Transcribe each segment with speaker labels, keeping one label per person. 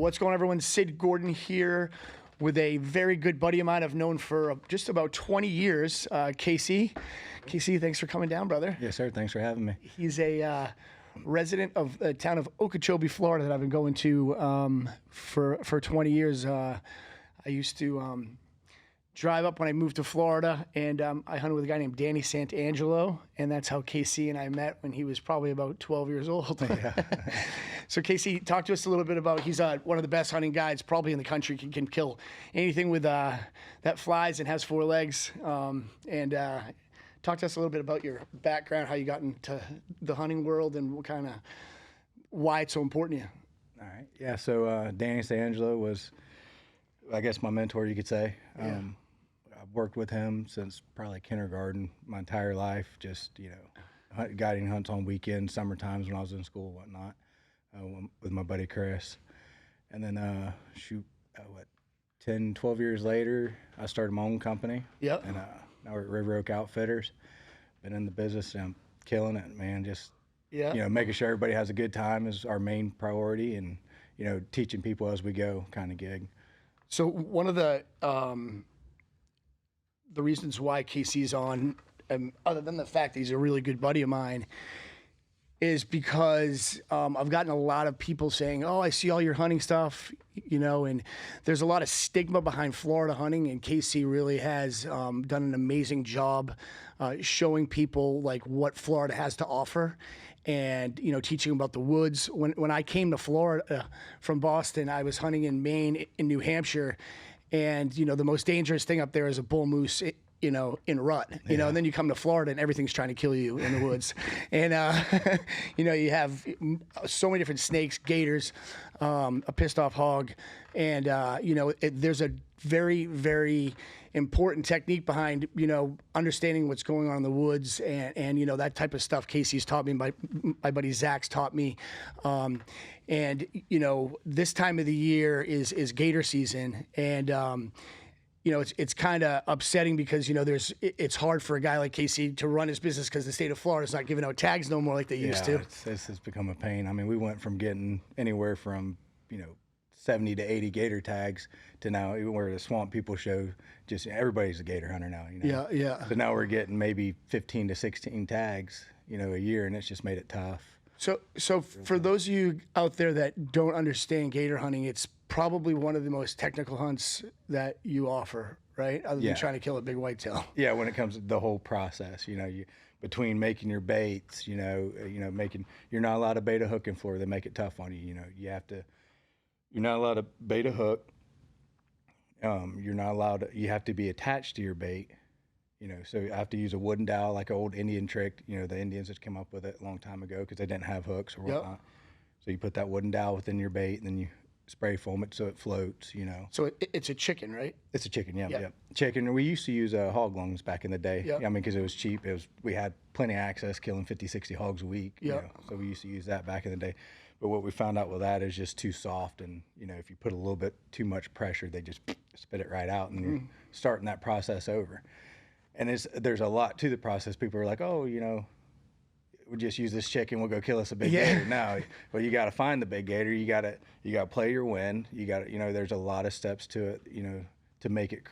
Speaker 1: What's going on, everyone? Sid Gordon here with a very good buddy of mine I've known for just about 20 years, Casey. Casey, thanks for coming down, brother.
Speaker 2: Yes, sir. Thanks for having me.
Speaker 1: He's a resident of the town of Okeechobee, Florida, that I've been going to for 20 years. I used to drive up when I moved to Florida, and I hunted with a guy named Danny Santangelo, and that's how Casey and I met when he was probably about 12 years old.
Speaker 2: Yeah.
Speaker 1: So Casey, talk to us a little bit about, he's one of the best hunting guides probably in the country, can kill anything with that flies and has four legs. Talk to us a little bit about your background, how you got into the hunting world, and what kind of, why it's so important to you.
Speaker 2: All right. Yeah. So Danny Santangelo was, I guess, my mentor, you could say.
Speaker 1: Yeah.
Speaker 2: I've worked with him since probably kindergarten, my entire life. Just, guiding hunts on weekends, summer times when I was in school, whatnot, with my buddy Chris. And then, 10, 12 years later, I started my own company.
Speaker 1: Yep.
Speaker 2: And now we're at River Oak Outfitters. Been in the business and I'm killing it, man. Just, making sure everybody has a good time is our main priority, and, teaching people as we go kind of gig.
Speaker 1: So one of the reasons why Casey's on, other than the fact that he's a really good buddy of mine, is because I've gotten a lot of people saying, "Oh, I see all your hunting stuff," and there's a lot of stigma behind Florida hunting, and Casey really has done an amazing job showing people like what Florida has to offer, and teaching about the woods. When I came to Florida from Boston, I was hunting in Maine, in New Hampshire, and the most dangerous thing up there is a bull moose, in rut, and then you come to Florida and everything's trying to kill you in the woods. And, you have so many different snakes, gators, a pissed off hog. And, there's a very, very important technique behind, understanding what's going on in the woods, and that type of stuff Casey's taught me, my buddy Zach's taught me. This time of the year is gator season, and, it's kind of upsetting because, it's hard for a guy like Casey to run his business because the state of Florida is not giving out tags no more like they used to.
Speaker 2: It's become a pain. I mean, we went from getting anywhere from, 70 to 80 gator tags to now, even where the Swamp People show, just everybody's a gator hunter now,
Speaker 1: Yeah.
Speaker 2: So now we're getting maybe 15 to 16 tags, a year, and it's just made it tough.
Speaker 1: So for those of you out there that don't understand gator hunting, it's probably one of the most technical hunts that you offer, right? Other than trying to kill a big whitetail.
Speaker 2: Yeah, when it comes to the whole process, between making your baits, making, you're not allowed to bait a hook in Florida. They make it tough on you. You're not allowed to bait a hook. You have to be attached to your bait. So I have to use a wooden dowel, like an old Indian trick. The Indians had come up with it a long time ago because they didn't have hooks or whatnot. Yep. So you put that wooden dowel within your bait, and then you spray foam it so it floats,
Speaker 1: So it's a chicken, right?
Speaker 2: It's a chicken, yeah. Chicken. We used to use hog lungs back in the day.
Speaker 1: Yep.
Speaker 2: Because it was cheap. We had plenty of access, killing 50, 60 hogs a week. So we used to use that back in the day. But what we found out with that is just too soft, and if you put a little bit too much pressure, they just spit it right out, and you're starting that process over. And there's a lot to the process. People are like, oh, we just use this chicken, we'll go kill us a big gator. No, well, you got to find the big gator. You got to play your wind. You got to, there's a lot of steps to it, to make it,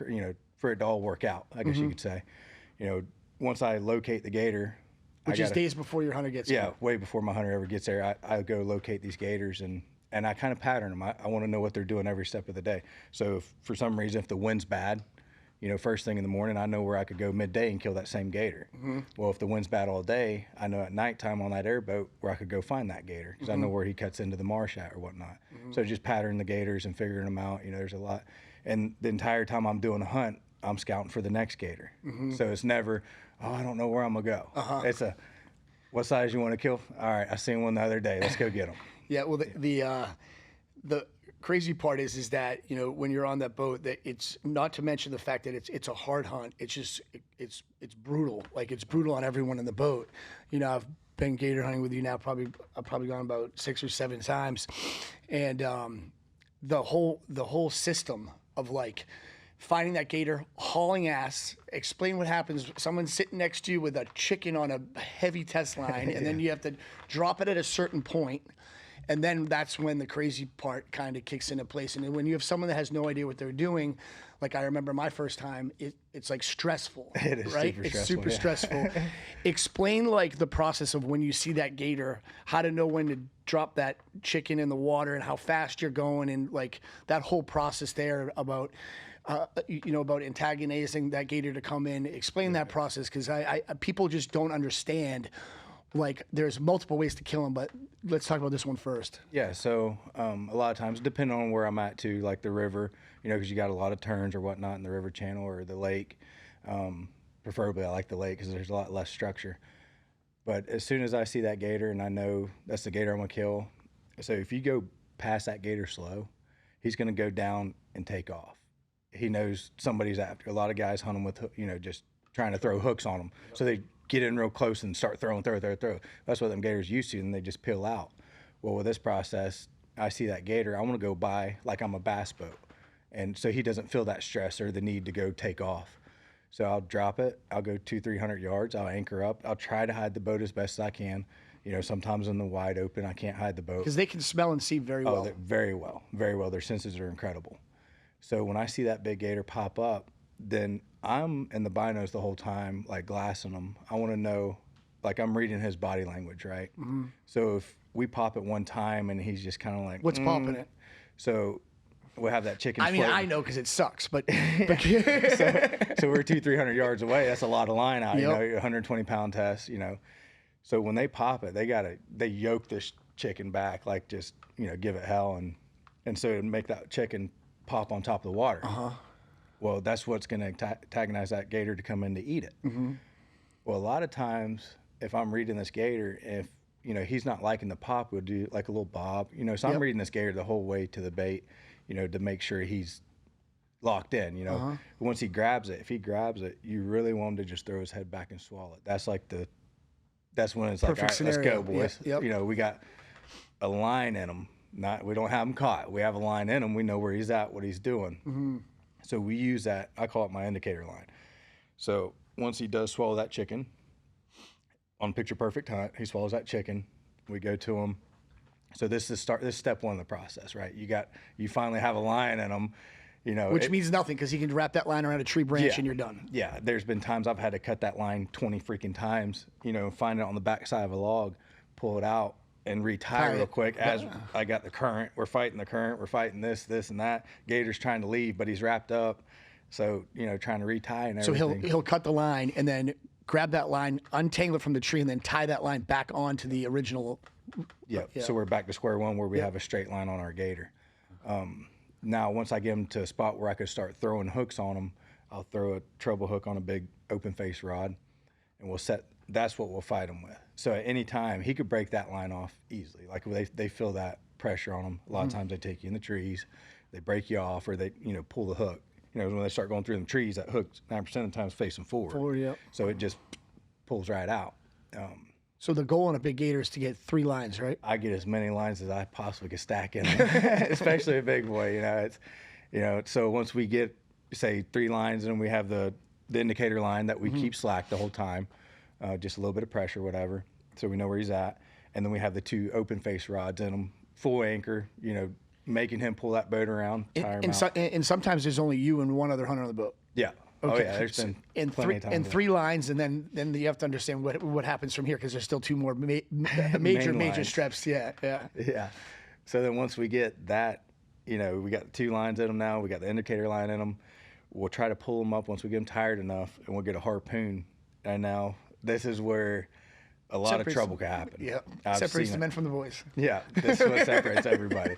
Speaker 2: for it to all work out, I guess you could say. Once I locate the gator,
Speaker 1: which is days before your hunter gets there.
Speaker 2: Yeah, way before my hunter ever gets there. I go locate these gators, and I kind of pattern them. I want to know what they're doing every step of the day. So if for some reason, if the wind's bad, first thing in the morning, I know where I could go midday and kill that same gator. Well, if the wind's bad all day, I know at nighttime on that airboat where I could go find that gator, because I know where he cuts into the marsh at or whatnot. So just pattern the gators and figuring them out. There's a lot. And the entire time I'm doing a hunt, I'm scouting for the next gator. So it's never, oh, I don't know where I'm going to go. It's what size you want to kill? All right, I seen one the other day. Let's go get them.
Speaker 1: Yeah, well, the crazy part is that when you're on that boat, that it's not to mention the fact that it's a hard hunt. It's just it's brutal. Like, it's brutal on everyone in the boat. I've been gator hunting with you now. I've probably gone about 6 or 7 times, and the whole system of like finding that gator, hauling ass, explain what happens. Someone's sitting next to you with a chicken on a heavy test line, and then you have to drop it at a certain point. And then that's when the crazy part kind of kicks into place. And when you have someone that has no idea what they're doing, like I remember my first time, it's like stressful.
Speaker 2: It is
Speaker 1: right?
Speaker 2: super
Speaker 1: It's
Speaker 2: stressful,
Speaker 1: super
Speaker 2: yeah.
Speaker 1: stressful. Explain like the process of when you see that gator, how to know when to drop that chicken in the water and how fast you're going, and like that whole process there about about antagonizing that gator to come in. Explain that process, because I people just don't understand. Like there's multiple ways to kill them, but let's talk about this one first.
Speaker 2: Yeah, so a lot of times, depending on where I'm at too, like the river, because you got a lot of turns or whatnot in the river channel or the lake. Preferably, I like the lake because there's a lot less structure. But as soon as I see that gator and I know that's the gator I'm gonna kill, so if you go past that gator slow, he's gonna go down and take off. He knows somebody's after. A lot of guys hunt them with, just trying to throw hooks on them. So they get in real close and start throwing. That's what them gators used to, and they just peel out. Well, with this process, I see that gator, I want to go by like I'm a bass boat. And so he doesn't feel that stress or the need to go take off. So I'll drop it. I'll go 200-300 yards. I'll anchor up. I'll try to hide the boat as best as I can. Sometimes in the wide open, I can't hide the boat.
Speaker 1: Because they can smell and see very well.
Speaker 2: Oh, very well. Very well. Their senses are incredible. So when I see that big gator pop up, then I'm in the binos the whole time, like glassing him. I want to know, like I'm reading his body language, right? Mm-hmm. So if we pop it one time and he's just kind of like,
Speaker 1: what's popping it?
Speaker 2: So we'll have that chicken.
Speaker 1: I mean,
Speaker 2: floating.
Speaker 1: I know because it sucks, but
Speaker 2: so we're 200-300 yards away. That's a lot of line out, 120-pound test, So when they pop it, they yoke this chicken back, like just, give it hell. And so to make that chicken pop on top of the water.
Speaker 1: Uh-huh.
Speaker 2: Well, that's what's going to antagonize that gator to come in to eat it. Mm-hmm. Well, a lot of times, if I'm reading this gator, if he's not liking the pop, we'll do like a little bob. So I'm reading this gator the whole way to the bait, to make sure he's locked in.
Speaker 1: Uh-huh.
Speaker 2: Once he grabs it, if he grabs it, you really want him to just throw his head back and swallow it. That's when it's
Speaker 1: perfect
Speaker 2: like, all right,
Speaker 1: scenario.
Speaker 2: let's go, boys.
Speaker 1: Yep.
Speaker 2: We got a line in him. We don't have him caught. We have a line in him. We know where he's at, what he's doing.
Speaker 1: Mm-hmm.
Speaker 2: So we use that. I call it my indicator line. So once he does swallow that chicken, on picture perfect hunt, he swallows that chicken. We go to him. So this is step one of the process, right? You finally have a line in him,
Speaker 1: which means nothing because you can wrap that line around a tree branch and you're done.
Speaker 2: Yeah, there's been times I've had to cut that line 20 freaking times, find it on the backside of a log, pull it out, and retie real quick as I got the current. We're fighting the current. We're fighting this, and that. Gator's trying to leave, but he's wrapped up. So, trying to retie and everything.
Speaker 1: So he'll cut the line and then grab that line, untangle it from the tree, and then tie that line back onto the original.
Speaker 2: Yeah. So we're back to square one where we have a straight line on our gator. Now, once I get him to a spot where I could start throwing hooks on him, I'll throw a treble hook on a big open face rod, and that's what we'll fight him with. So at any time, he could break that line off easily. Like they feel that pressure on him. A lot of times they take you in the trees, they break you off, or they pull the hook. When they start going through the trees, that hook's 9% of the time is facing forward. So it just pulls right out.
Speaker 1: So the goal on a big gator is to get 3 lines, right?
Speaker 2: I get as many lines as I possibly could stack in, especially a big boy. So once we get say 3 lines, and we have the indicator line that we keep slack the whole time, just a little bit of pressure, whatever, so we know where he's at. And then we have the 2 open face rods in them, full anchor, making him pull that boat around, tire him out.
Speaker 1: And sometimes there's only you and one other hunter on the boat.
Speaker 2: Yeah.
Speaker 1: Okay.
Speaker 2: Oh yeah, there's been plenty of times.
Speaker 1: And 3 lines, and then you have to understand what happens from here, because there's still 2 more major straps. Yeah.
Speaker 2: Yeah. So then once we get that, we got 2 lines in them now. We got the indicator line in them. We'll try to pull them up once we get them tired enough, and we'll get a harpoon. And now this is where a lot of trouble can happen.
Speaker 1: Yeah. Separates the men from the boys.
Speaker 2: Yeah. This is what separates everybody.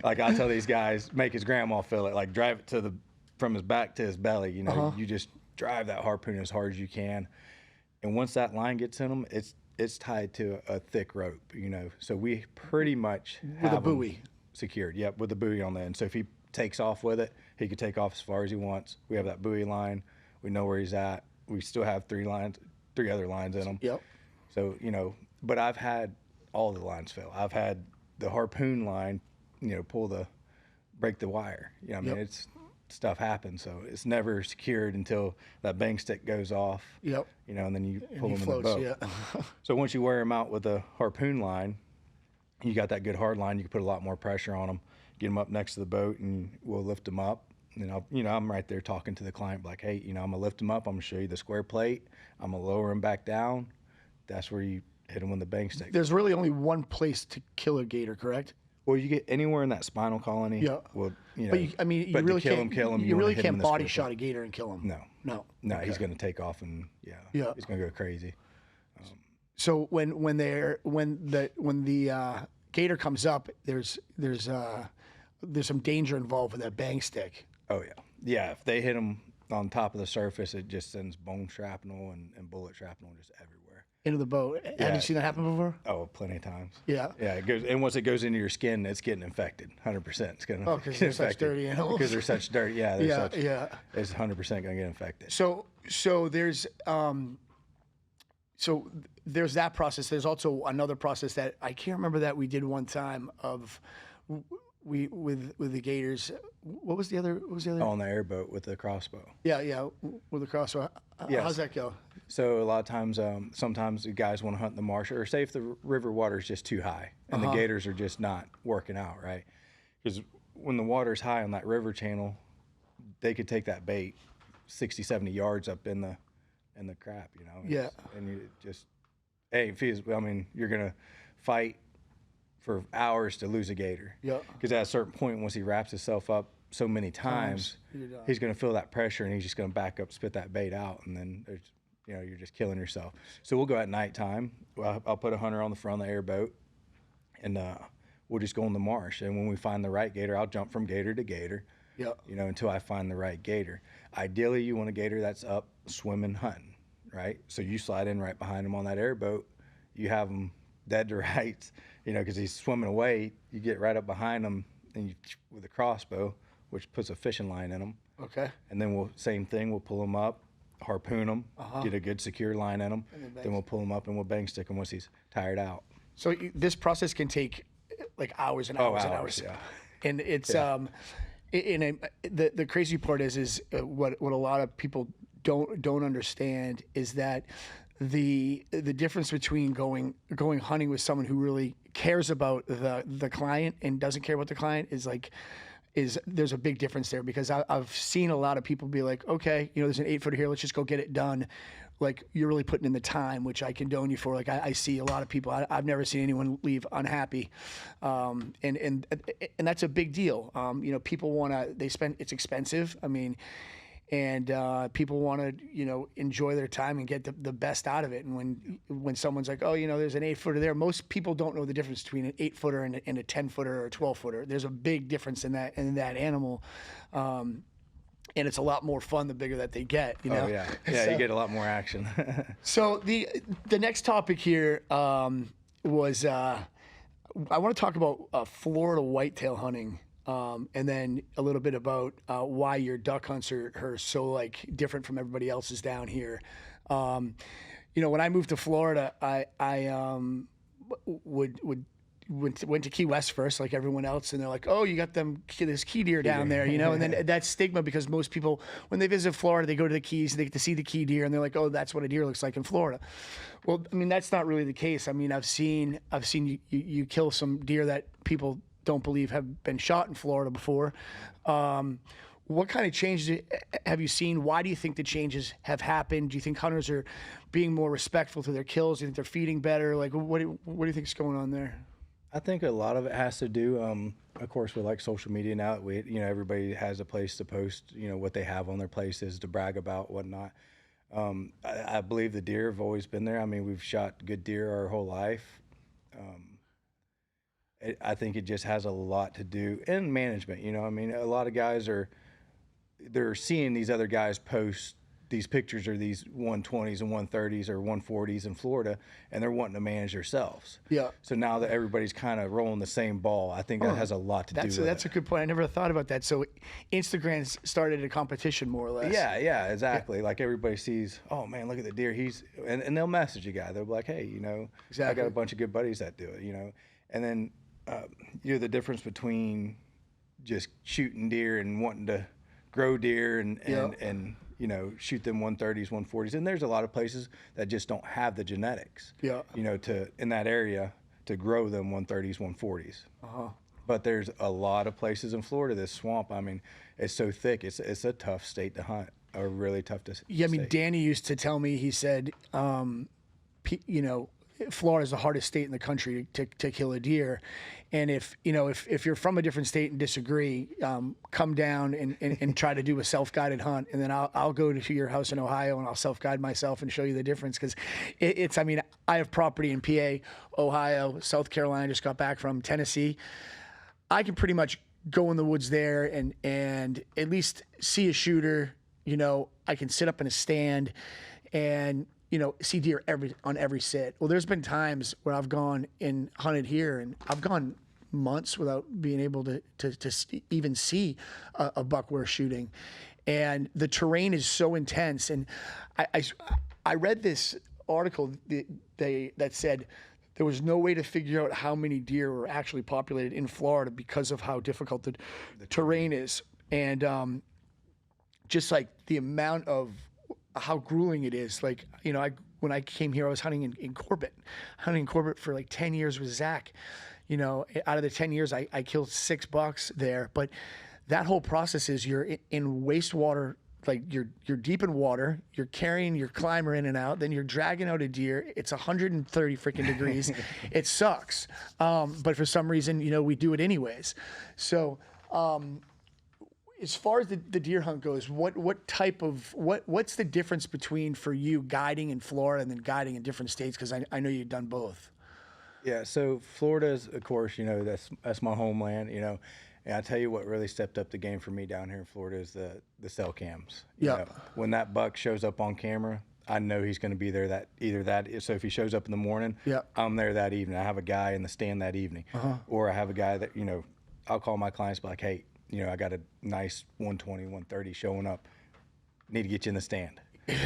Speaker 2: Like I'll tell these guys, make his grandma feel it. Like drive it from his back to his belly. You just drive that harpoon as hard as you can. And once that line gets in them, it's tied to a thick rope. So we pretty much have
Speaker 1: with a buoy
Speaker 2: secured. Yep, with a buoy on the end. So if he takes off with it, he could take off as far as he wants. We have that buoy line. We know where he's at. We still have 3 other lines in them.
Speaker 1: Yep.
Speaker 2: So but I've had all the lines fail. I've had the harpoon line, break the wire. It's stuff happens. So it's never secured until that bang stick goes off.
Speaker 1: Yep.
Speaker 2: And then you pull them in the boat.
Speaker 1: Yeah.
Speaker 2: So once you wear them out with a harpoon line, you got that good hard line, you can put a lot more pressure on them, get them up next to the boat, and we'll lift them up. And I'm right there talking to the client, like, hey, I'm gonna lift them up. I'm gonna show you the square plate. I'm gonna lower them back down. That's where you hit them with the bang stick.
Speaker 1: There's really only one place to kill a gator, correct?
Speaker 2: Well, you get anywhere in that spinal colony.
Speaker 1: Yeah.
Speaker 2: Well,
Speaker 1: But you really can't
Speaker 2: kill him.
Speaker 1: You really
Speaker 2: hit him
Speaker 1: can't
Speaker 2: in the
Speaker 1: body
Speaker 2: square
Speaker 1: shot
Speaker 2: plate.
Speaker 1: a gator and kill him.
Speaker 2: No.
Speaker 1: Okay.
Speaker 2: He's gonna take off and
Speaker 1: Yeah.
Speaker 2: he's gonna go crazy.
Speaker 1: So when the gator comes up, there's some danger involved with that bang stick.
Speaker 2: Oh yeah. If they hit him on top of the surface, it just sends bone shrapnel and bullet shrapnel just everywhere.
Speaker 1: Into the boat. Have you seen that happen before?
Speaker 2: Oh, plenty of times.
Speaker 1: Yeah.
Speaker 2: Yeah, it goes, and once it goes into your skin, it's getting infected. 100%. It's gonna.
Speaker 1: Oh, because they're such dirty animals.
Speaker 2: Because they're such dirty. Yeah. It's 100% gonna get infected.
Speaker 1: So there's there's that process. There's also another process that I can't remember that we did one time of with the gators. What was the other?
Speaker 2: On the airboat with the crossbow.
Speaker 1: Yeah, with the crossbow.
Speaker 2: Yes.
Speaker 1: How's that go?
Speaker 2: So a lot of times, sometimes the guys want to hunt in the marsh, or say if the river water is just too high and the gators are just not working out, right? Because when the water's high on that river channel, they could take that bait 60, 70 yards up in the crap,
Speaker 1: Yeah.
Speaker 2: And you just, hey, you're gonna fight for hours to lose a gator.
Speaker 1: Yeah.
Speaker 2: Because at a certain point, once he wraps himself up so many times, he's going to feel that pressure and he's just going to back up, spit that bait out, and then you're just killing yourself. So we'll go at nighttime. I'll put a hunter on the front of the airboat, and we'll just go in the marsh. And when we find the right gator, I'll jump from gator to gator.
Speaker 1: Yeah.
Speaker 2: Until I find the right gator. Ideally, you want a gator that's up swimming, hunting, right? So you slide in right behind him on that airboat. You have him dead to rights, because he's swimming away. You get right up behind him, and with a crossbow, which puts a fishing line in him.
Speaker 1: Okay.
Speaker 2: And then we'll pull him up, harpoon him, get a good secure line in him. Then we'll pull him up and we'll bang stick him once he's tired out.
Speaker 1: So this process can take like hours and hours and hours.
Speaker 2: Yeah.
Speaker 1: And it's the crazy part is what a lot of people don't understand is that the difference between going hunting with someone who really cares about the client and doesn't care about the client is there's a big difference there, because I've seen a lot of people be like, okay, there's an 8-footer here, let's just go get it done. Like, you're really putting in the time, which I condone you for. Like, I see a lot of people. I've never seen anyone leave unhappy, and that's a big deal. People want to. It's expensive. And people want to, enjoy their time and get the best out of it. And when someone's like, oh, there's an 8-footer there, most people don't know the difference between an 8-footer and a 10-footer or a 12-footer. There's a big difference in that animal. And it's a lot more fun the bigger that they get.
Speaker 2: Oh yeah, so, you get a lot more action.
Speaker 1: So the next topic here was I want to talk about Florida whitetail hunting. And then a little bit about why your duck hunts are so different from everybody else's down here. When I moved to Florida, I went to Key West first, like everyone else, and they're like, "Oh, you got this key deer down there," And then that stigma, because most people, when they visit Florida, they go to the Keys, they get to see the key deer, and they're like, "Oh, that's what a deer looks like in Florida." Well, that's not really the case. I've seen you kill some deer that people don't believe have been shot in Florida before. What kind of changes have you seen? Why do you think the changes have happened? Do you think hunters are being more respectful to their kills? Do you think they're feeding better? What do you think is going on there?
Speaker 2: I think a lot of it has to do, of course, with social media now. Everybody has a place to post, what they have on their places to brag about, whatnot. I believe the deer have always been there. We've shot good deer our whole life. I think it just has a lot to do in management. A lot of guys they're seeing these other guys post these pictures or these 120s and 130s or 140s in Florida, and they're wanting to manage themselves.
Speaker 1: Yeah.
Speaker 2: So now that everybody's kind of rolling the same ball, I think that has a lot to do with it.
Speaker 1: That's a good point. I never thought about that. So Instagram started a competition, more or less.
Speaker 2: Yeah, exactly. Like, everybody sees, oh man, look at the deer. And they'll message a guy. They'll be like, hey,
Speaker 1: exactly.
Speaker 2: I got a bunch of good buddies that do it, And then the difference between just shooting deer and wanting to grow deer and shoot them 130s, 140s. And there's a lot of places that just don't have the genetics, in that area to grow them 130s, 140s. But there's a lot of places in Florida, this swamp, I mean, it's so thick. It's a tough state to hunt, a really tough to
Speaker 1: Yeah, I mean,
Speaker 2: state.
Speaker 1: Danny used to tell me, he said, you know, Florida is the hardest state in the country to kill a deer. And if you're from a different state and disagree, come down and try to do a self-guided hunt. And then I'll go to your house in Ohio and I'll self-guide myself and show you the difference. Cause I mean, I have property in PA, Ohio, South Carolina, just got back from Tennessee. I can pretty much go in the woods there and at least see a shooter. You know, I can sit up in a stand and, you know, see deer on every sit. Well, there's been times where I've gone and hunted here, and I've gone months without being able to even see a buck we're shooting. And the terrain is so intense. And I read this article that said there was no way to figure out how many deer were actually populated in Florida because of how difficult the terrain is. And just like the amount of how grueling it is. Like, you know, when I came here, I was hunting in Corbett, for like 10 years with Zach. You know, out of the 10 years, I killed 6 bucks there. But that whole process is you're in wastewater, like you're deep in water, you're carrying your climber in and out, then you're dragging out a deer. It's 130 freaking degrees. It sucks. But for some reason, you know, we do it anyways. So, as far as the deer hunt goes, what's the difference between, for you, guiding in Florida and then guiding in different states? Because I know you've done both.
Speaker 2: Yeah, so Florida's, of course, you know, that's my homeland, you know. And I tell you what really stepped up the game for me down here in Florida is the cell cams. You know, when that buck shows up on camera, I know he's going to be there so if he shows up in the morning, I'm there that evening. I have a guy in the stand that evening. Or I have a guy that, you know, I'll call my clients, be like, hey, you know, I got a nice 120, 130 showing up. Need to get you in the stand.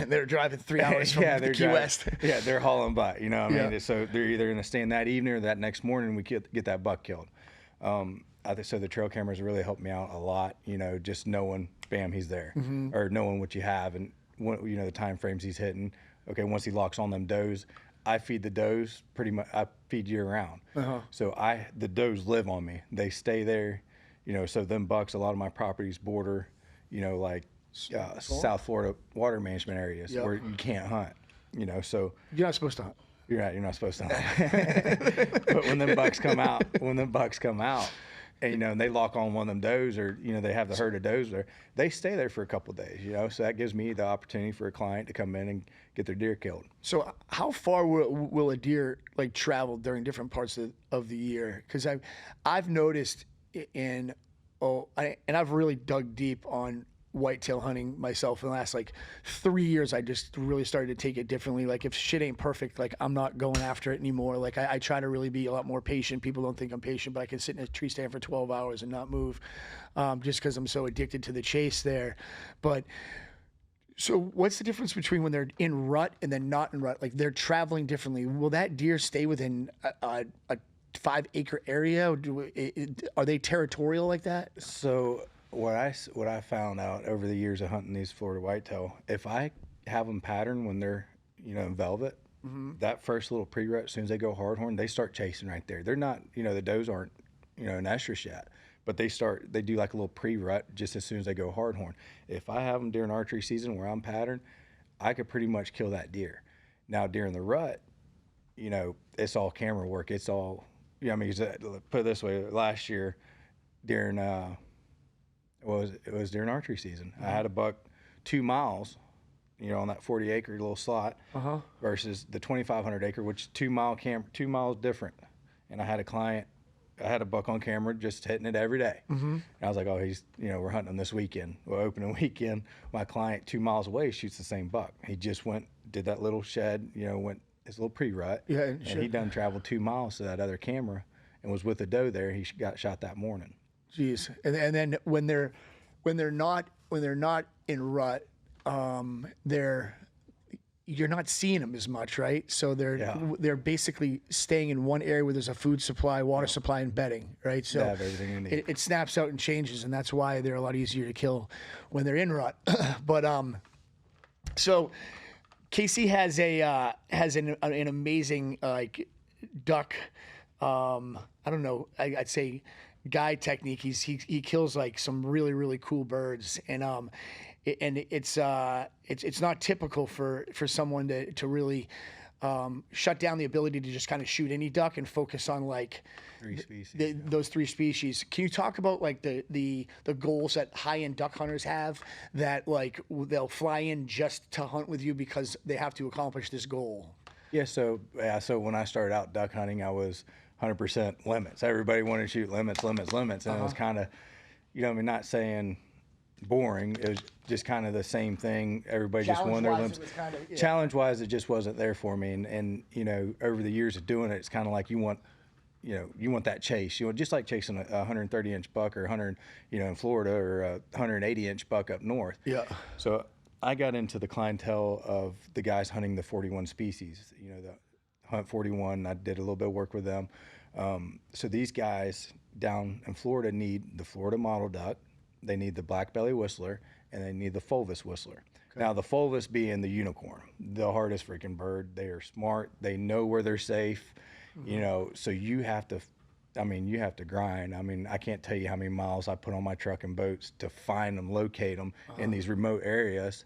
Speaker 1: They're driving 3 hours from Key West.
Speaker 2: Yeah, they're hauling butt, you know what I mean? So they're either in the stand that evening or that next morning we get that buck killed. I think so the trail cameras really helped me out a lot, you know, just knowing, bam, he's there. Or knowing what you have and, you know, the time frames he's hitting. Okay, once he locks on them does, I feed the does pretty much, I feed year round. So the does live on me. They stay there. You know, so them bucks, a lot of my properties border, you know, like South Florida water management areas where you can't hunt, you know, so.
Speaker 1: You're not supposed to hunt.
Speaker 2: You're right, you're not supposed to hunt. But when them bucks come out, and, you know, and they lock on one of them does or, you know, they have the herd of does there, they stay there for a couple of days, you know, so that gives me the opportunity for a client to come in and get their deer killed.
Speaker 1: So how far will a deer, like, travel during different parts of the year? Because I've noticed and I've really dug deep on whitetail hunting myself in the last like 3 years. I just really started to take it differently. Like, if shit ain't perfect, like, I'm not going after it anymore. Like, I try to really be a lot more patient. People don't think I'm patient, but I can sit in a tree stand for 12 hours and not move, just because I'm so addicted to the chase there. But so what's the difference between when they're in rut and then not in rut? Like, they're traveling differently. Will that deer stay within a 5-acre area? Are they territorial like that?
Speaker 2: So what I found out over the years of hunting these Florida whitetail, if I have them pattern when they're, you know, in velvet, that first little pre-rut, as soon as they go hardhorn, they start chasing right there. They're not, you know, the does aren't, you know, in estrus yet, but they do like a little pre-rut just as soon as they go hardhorn. If I have them during archery season where I'm patterned, I could pretty much kill that deer. Now during the rut, you know, it's all camera work. It's all, yeah, I mean, put it this way, last year during, it was during archery season. I had a buck 2 miles, you know, on that 40-acre little slot versus the 2,500 acre, which 2 miles different. And I had a buck on camera just hitting it every day. And I was like, oh, you know, we're hunting him this weekend. Well, opening weekend, my client 2 miles away shoots the same buck. He just did that little shed, you know, went his little pre-rut. Yeah, and he done traveled 2 miles to that other camera and was with a doe there. He got shot that morning.
Speaker 1: Jeez. And then when they're not in rut, you're not seeing them as much, right? So they're basically staying in one area where there's a food supply, water supply, and bedding, right? So
Speaker 2: everything you need.
Speaker 1: It snaps out and changes, and that's why they're a lot easier to kill when they're in rut. But so Casey has an amazing like duck I don't know, I'd say guide technique. He kills like some really, really cool birds. And it's not typical for someone to really shut down the ability to just kind of shoot any duck and focus on like
Speaker 2: Three species.
Speaker 1: those three species. Can you talk about like the goals that high-end duck hunters have, that like they'll fly in just to hunt with you because they have to accomplish this goal?
Speaker 2: So when I started out duck hunting, I was 100% limits. Everybody wanted to shoot limits, and it was kind of, I mean, not saying boring. It was just kind of the same thing. Everybody just wanted their limits. Challenge-wise, it just wasn't there for me. And over the years of doing it, it's kind of like you want that chase. Just like chasing a 130-inch buck or 100, in Florida, or a 180-inch buck up north.
Speaker 1: Yeah.
Speaker 2: So I got into the clientele of the guys hunting the 41 species. The Hunt 41. I did a little bit of work with them. So these guys down in Florida need the Florida mottle duck, they need the black belly whistler, and they need the fulvus whistler. Okay. Now the fulvus being the unicorn, the hardest freaking bird. They are smart. They know where they're safe. So you have to grind. I mean, I can't tell you how many miles I put on my truck and boats to find them, locate them in these remote areas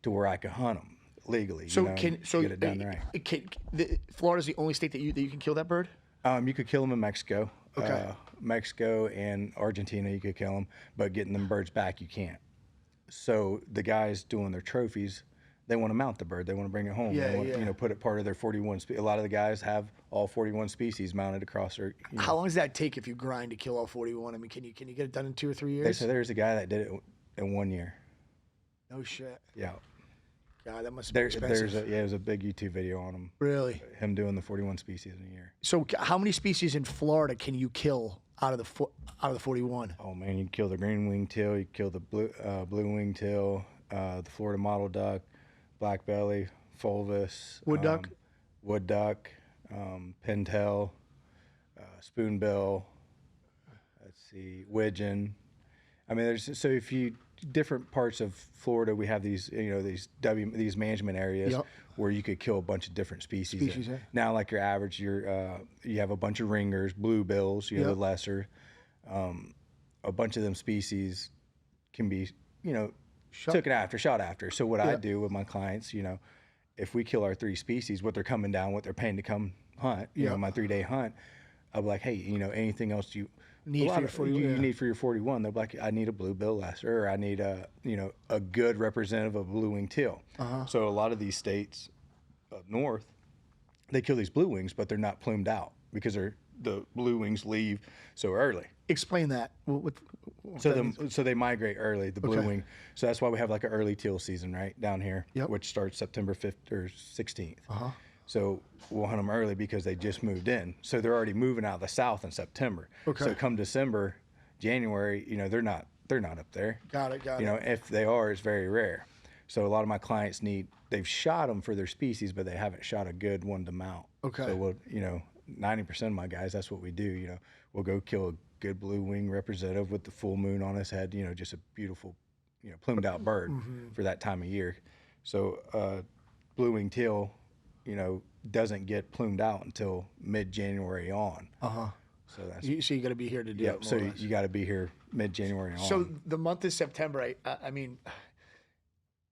Speaker 2: to where I can hunt them legally. Get it done right.
Speaker 1: Florida's the only state that you can kill that bird?
Speaker 2: You could kill them in Mexico.
Speaker 1: Okay.
Speaker 2: Mexico and Argentina, you could kill them, but getting them birds back, you can't. So the guys doing their trophies, they want to mount the bird. They want to bring it home. They want, put it part of their 41. A lot of the guys have all 41 species mounted across their.
Speaker 1: How long does that take if you grind to kill all 41? I mean, can you get it done in 2 or 3 years?
Speaker 2: So there's a guy that did it in 1 year.
Speaker 1: No shit.
Speaker 2: Yeah.
Speaker 1: God, that must be expensive.
Speaker 2: There's a big YouTube video on him.
Speaker 1: Really?
Speaker 2: Him doing the 41 species in a year.
Speaker 1: So how many species in Florida can you kill out of the 41?
Speaker 2: Oh man, you can kill the green winged teal, you can kill the blue winged teal, the Florida mottle duck, black belly, fulvus,
Speaker 1: wood
Speaker 2: duck, pintail, spoonbill. Let's see, widgeon. I mean, if you different parts of Florida, we have these these management areas where you could kill a bunch of different species. Now, like your average, you have a bunch of ringers, bluebills, the lesser. A bunch of them species can be shot after. So what I do with my clients, if we kill our 3 species, what they're coming down, what they're paying to come hunt, my 3-day hunt, I'll be like, hey, anything else you need for your 41? They'll be like, I need a bluebill lesser, or I need a good representative of blue winged teal. So a lot of these states up north, they kill these blue wings, but they're not plumed out because the blue wings leave so early.
Speaker 1: Explain that.
Speaker 2: So they migrate early, the blue wing. So that's why we have like an early teal season right down here, which starts September 5th or 16th. So we'll hunt them early because they just moved in. So they're already moving out of the south in September. So come December, January, they're not up there.
Speaker 1: Got it.
Speaker 2: If they are, it's very rare. So a lot of my clients they've shot them for their species, but they haven't shot a good one to mount. So we'll, 90% of my guys, that's what we do. We'll go kill a good blue wing representative with the full moon on his head, just a beautiful, plumed out bird for that time of year. So blue wing teal, doesn't get plumed out until mid-January on. So that's
Speaker 1: so you got to be here to do it.
Speaker 2: So you got to be here mid-January on.
Speaker 1: So the month of September, I mean,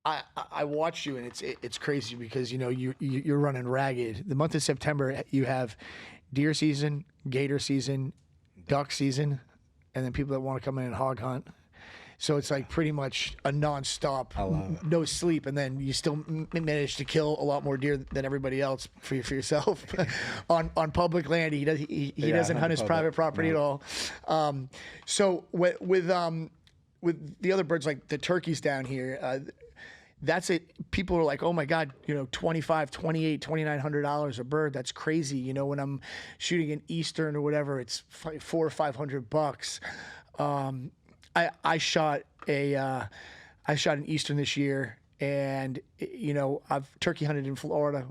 Speaker 1: I watch you, and it's crazy because you're running ragged. The month of September, you have deer season, gator season, duck season, and then people that want to come in and hog hunt. So it's like pretty much a nonstop, no sleep, and then you still manage to kill a lot more deer than everybody else for yourself on public land. He doesn't hunt his private property at all. So with the other birds, like the turkeys down here, that's it. People are like, oh my God, $2,500, $2,800, $2,900 a bird. That's crazy. When I'm shooting an Eastern or whatever, it's $400 or $500. I shot an Eastern this year, and I've turkey hunted in Florida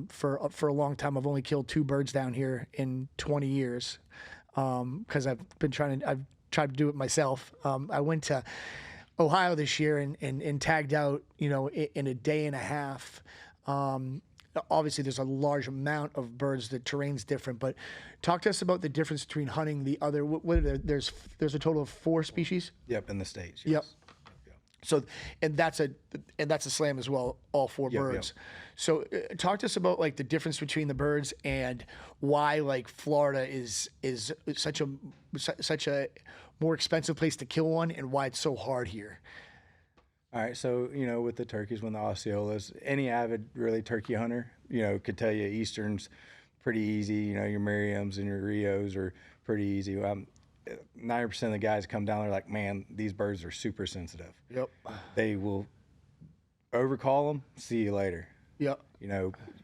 Speaker 1: for a long time. I've only killed 2 birds down here in 20 years because I've tried to do it myself. I went to Ohio this year and tagged out in a day and a half obviously there's a large amount of birds. The terrain's different, but talk to us about the difference between hunting the other. What are there's a total of 4 species.
Speaker 2: Yep, in the States.
Speaker 1: Yep.
Speaker 2: Yes.
Speaker 1: So, and that's a slam as well. All 4 birds.
Speaker 2: Yep.
Speaker 1: So, talk to us about like the difference between the birds and why like Florida is such a more expensive place to kill one, and why it's so hard here.
Speaker 2: All right, so with the turkeys, when the Osceolas, any avid really turkey hunter, could tell you Eastern's pretty easy. Your Merriams and your Rios are pretty easy. 90% of the guys come down there like, man, these birds are super sensitive.
Speaker 1: Yep.
Speaker 2: They will overcall them. See you later.
Speaker 1: Yep.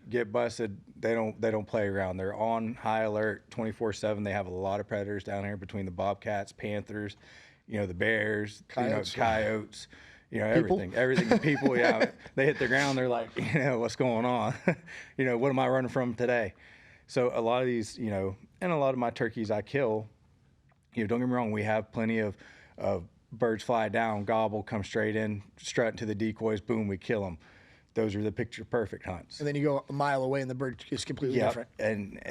Speaker 2: Get busted. They don't play around. They're on high alert 24/7. They have a lot of predators down here between the bobcats, panthers, the bears, coyotes. Everything. People, yeah, they hit the ground. They're like, what's going on? What am I running from today? So a lot of these, and a lot of my turkeys I kill. Don't get me wrong. We have plenty of birds fly down, gobble, come straight in, strut into the decoys, boom, we kill them. Those are the picture perfect hunts.
Speaker 1: And then you go a mile away, and the bird is completely different.
Speaker 2: And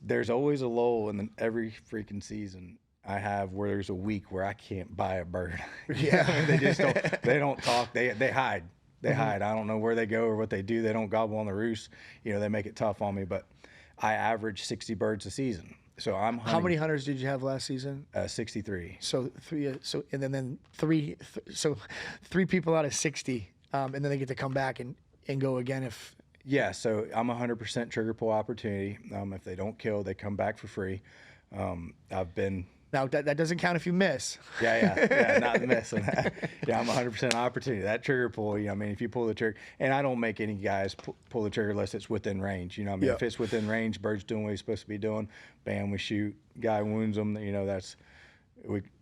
Speaker 2: there's always a lull in every freaking season I have where there's a week where I can't buy a bird.
Speaker 1: Yeah,
Speaker 2: they just don't. They don't talk. They hide. They hide. I don't know where they go or what they do. They don't gobble on the roost. They make it tough on me. But I average 60 birds a season. So I'm hunting.
Speaker 1: How many hunters did you have last season?
Speaker 2: 63.
Speaker 1: So 3. So and then 3. So 3 people out of 60, and then they get to come back and go again if.
Speaker 2: Yeah. So I'm 100% trigger pull opportunity. If they don't kill, they come back for free. I've been.
Speaker 1: Now that doesn't count if you miss.
Speaker 2: Yeah, not missing. Yeah, I'm 100% opportunity. That trigger pull, if you pull the trigger, and I don't make any guys pull the trigger unless it's within range. If it's within range, bird's doing what he's supposed to be doing, bam, we shoot. Guy wounds them.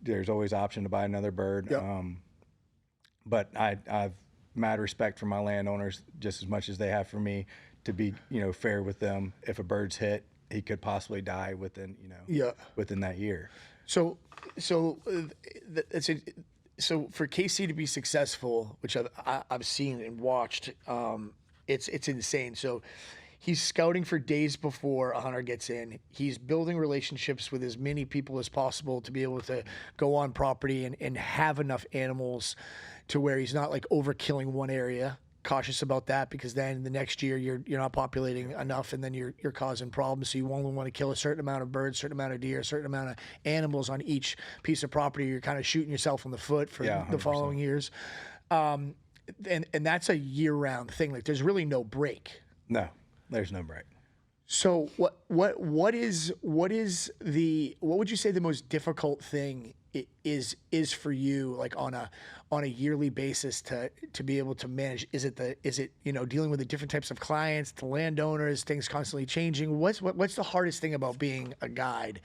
Speaker 2: There's always option to buy another bird.
Speaker 1: Yep.
Speaker 2: But I've mad respect for my landowners just as much as they have for me to be fair with them. If a bird's hit, he could possibly die within within that year. So for KC to be successful, which I've seen and watched, it's insane. So he's scouting for days before a hunter gets in. He's building relationships with as many people as possible to be able to go on property and have enough animals to where he's not like overkilling one area. Cautious about that, because then the next year you're not populating enough, and then you're causing problems. So you only want to kill a certain amount of birds, certain amount of deer, a certain amount of animals on each piece of property. You're kind of shooting yourself in the foot for the following years. And that's a year-round thing. Like there's really no break. No, there's no break.
Speaker 1: So what would you say the most difficult thing is for you, like on a yearly basis to be able to manage? Is it dealing with the different types of clients, the landowners, things constantly changing? What's the hardest thing about being a guide?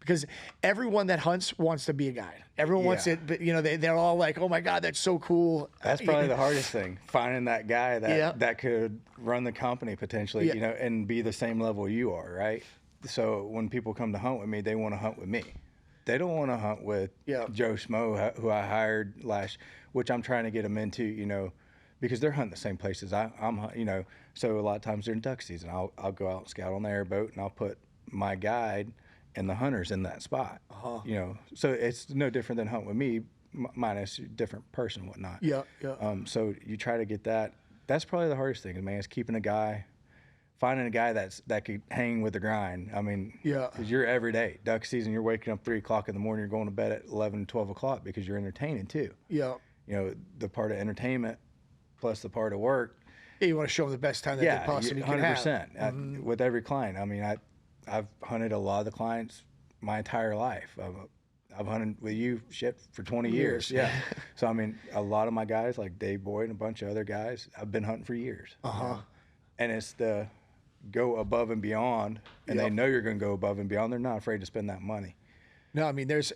Speaker 1: Because everyone that hunts wants to be a guide. Everyone wants it, but they're all like, "Oh my God, that's so cool."
Speaker 2: That's probably the hardest thing, finding that guy that could run the company potentially, and be the same level you are, right? So when people come to hunt with me, they want to hunt with me. They don't want to hunt with Joe Schmo, who I hired which I'm trying to get them into, because they're hunting the same places I'm. So a lot of times during duck season, I'll go out and scout on the airboat, and I'll put my guide and the hunters in that spot. So it's no different than hunting with me, minus a different person and whatnot. So you try to get that. That's probably the hardest thing, man, is keeping a guy. Finding a guy that could hang with the grind. I mean, because you're every day. Duck season, you're waking up 3 o'clock in the morning, you're going to bed at 11, 12 o'clock because you're entertaining too. The part of entertainment plus the part of work.
Speaker 1: Yeah, you want to show them the best time that they possibly can have.
Speaker 2: 100%. With every client. I mean, I've hunted a lot of the clients my entire life. I've hunted with you for 20 years. Yeah. So, I mean, a lot of my guys, like Dave Boyd and a bunch of other guys, I've been hunting for years. And it's the go above and beyond, and they know you're going to go above and beyond. They're not afraid to spend that money.
Speaker 1: No, I mean, there's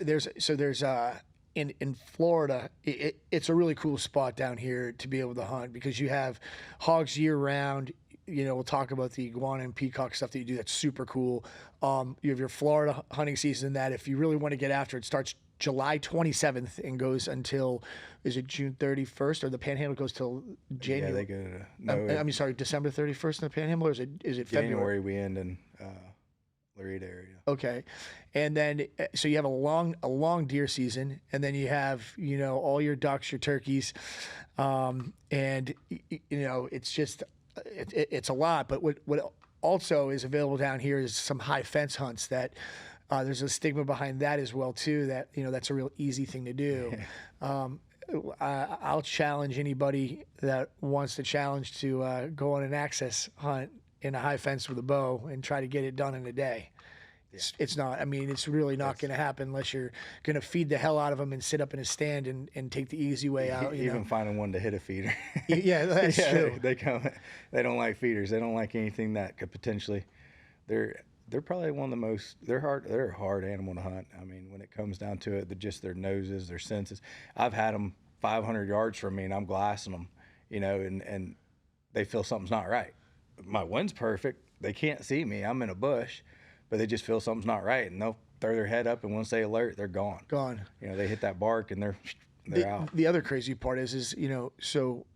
Speaker 1: in Florida, it's a really cool spot down here to be able to hunt, because you have hogs year round. We'll talk about the iguana and peacock stuff that you do. That's super cool. You have your Florida hunting season that if you really want to get after it, starts July 27th and goes until, is it June 31st, or the Panhandle goes till January?
Speaker 2: Yeah, they go to no.
Speaker 1: I mean, sorry, December 31st in the Panhandle, or is it February?
Speaker 2: January we end in Laredo area.
Speaker 1: Okay, and then so you have a long deer season, and then you have all your ducks, your turkeys, and it's just it's a lot. But what also is available down here is some high fence hunts that. There's a stigma behind that as well too. That that's a real easy thing to do. I'll challenge anybody that wants to challenge to go on an access hunt in a high fence with a bow and try to get it done in a day. It's not. I mean, it's really not going to happen unless you're going to feed the hell out of them and sit up in a stand and take the easy way out.
Speaker 2: Even finding one to hit a feeder.
Speaker 1: Yeah, that's true.
Speaker 2: They come. They don't like feeders. They don't like anything that could potentially. They're probably one of the most. They're hard. They're a hard animal to hunt. I mean, when it comes down to it, just their noses, their senses. I've had them 500 yards from me, and I'm glassing them, and they feel something's not right. My wind's perfect. They can't see me. I'm in a bush, but they just feel something's not right, and they'll throw their head up, and once they alert, they're gone.
Speaker 1: Gone.
Speaker 2: They hit that bark, and they're out.
Speaker 1: The other crazy part is so.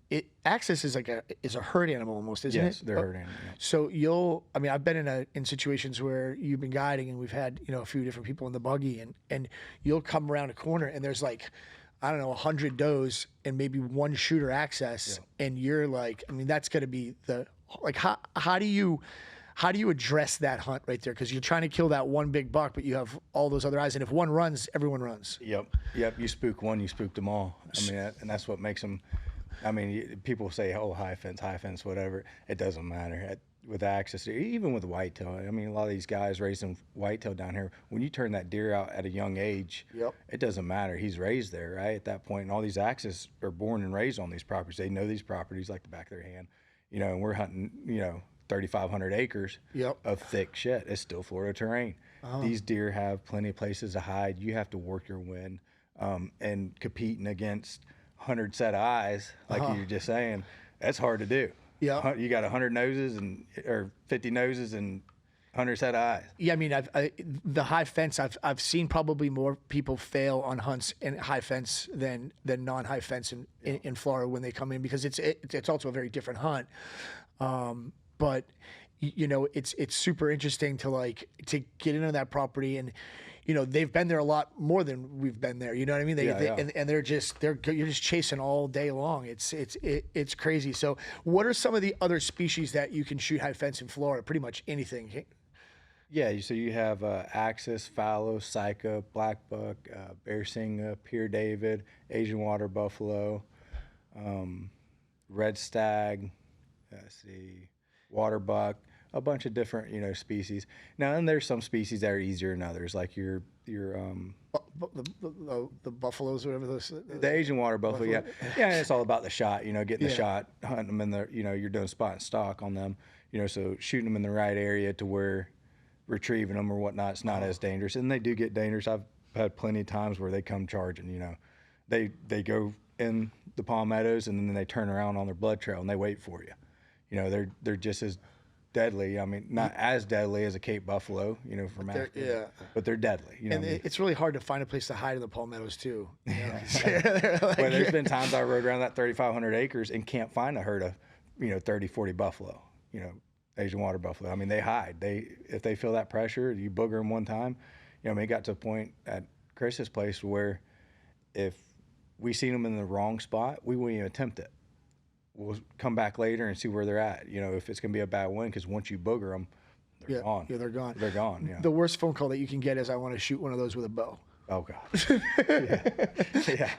Speaker 1: Access is is a herd animal almost, isn't it?
Speaker 2: Yes, they're herd animal. Yeah.
Speaker 1: So I've been in situations where you've been guiding and we've had, a few different people in the buggy and you'll come around a corner and there's like, I don't know, 100 does and maybe one shooter access. Yeah. And you're like, I mean, that's going to be how do you address that hunt right there? Because you're trying to kill that one big buck, but you have all those other eyes. And if one runs, everyone runs.
Speaker 2: Yep. You spook one, you spooked them all. I mean, and that's what makes them. I mean, people say, "Oh, high fence, whatever." It doesn't matter with access, even with whitetail. I mean, a lot of these guys raising whitetail down here. When you turn that deer out at a young age,
Speaker 1: yep.
Speaker 2: It doesn't matter. He's raised there, right? At that point, and all these access are born and raised on these properties. They know these properties like the back of their hand, And we're hunting, 3,500 acres
Speaker 1: yep.
Speaker 2: of thick shit. It's still Florida terrain. Uh-huh. These deer have plenty of places to hide. You have to work your wind, and competing against 100 set of eyes, like you were just saying, that's hard to do.
Speaker 1: Yeah,
Speaker 2: you got 100 noses or 50 noses and 100 set of eyes.
Speaker 1: Yeah, I mean, the high fence. I've seen probably more people fail on hunts in high fence than non-high fence in Florida when they come in, because it's also a very different hunt. But it's super interesting to get into that property and. They've been there a lot more than we've been there. You know what I mean? And you're just chasing all day long. It's crazy. So, what are some of the other species that you can shoot high fence in Florida? Pretty much anything.
Speaker 2: Yeah. So you have axis, fallow, sika, black buck, bear singa, Pier David, Asian water buffalo, red stag. Let's see, water buck. A bunch of different, species. Now, and there's some species that are easier than others, like your
Speaker 1: the buffaloes, whatever those.
Speaker 2: The Asian water buffalo, yeah. And it's all about the shot, getting the shot, hunting them in the, you're doing spot and stock on them, so shooting them in the right area to where retrieving them or whatnot, it's not as dangerous. And they do get dangerous. I've had plenty of times where they come charging, they go in the palmettos and then they turn around on their blood trail and they wait for you. They're just as deadly. I mean, not as deadly as a Cape buffalo, from Africa. But they're deadly.
Speaker 1: And it's really hard to find a place to hide in the palmettos too.
Speaker 2: Well, there's been times I rode around that 3,500 acres and can't find a herd of, 30, 40 buffalo. Asian water buffalo. I mean, they hide. If they feel that pressure, you booger them one time. It got to a point at Chris's place where if we seen them in the wrong spot, we wouldn't even attempt it. We'll come back later and see where they're at. If it's going to be a bad wind, because once you booger them, they're gone.
Speaker 1: Yeah, they're gone.
Speaker 2: They're gone. Yeah.
Speaker 1: The worst phone call that you can get is, "I want to shoot one of those with a bow."
Speaker 2: Oh God. Yeah.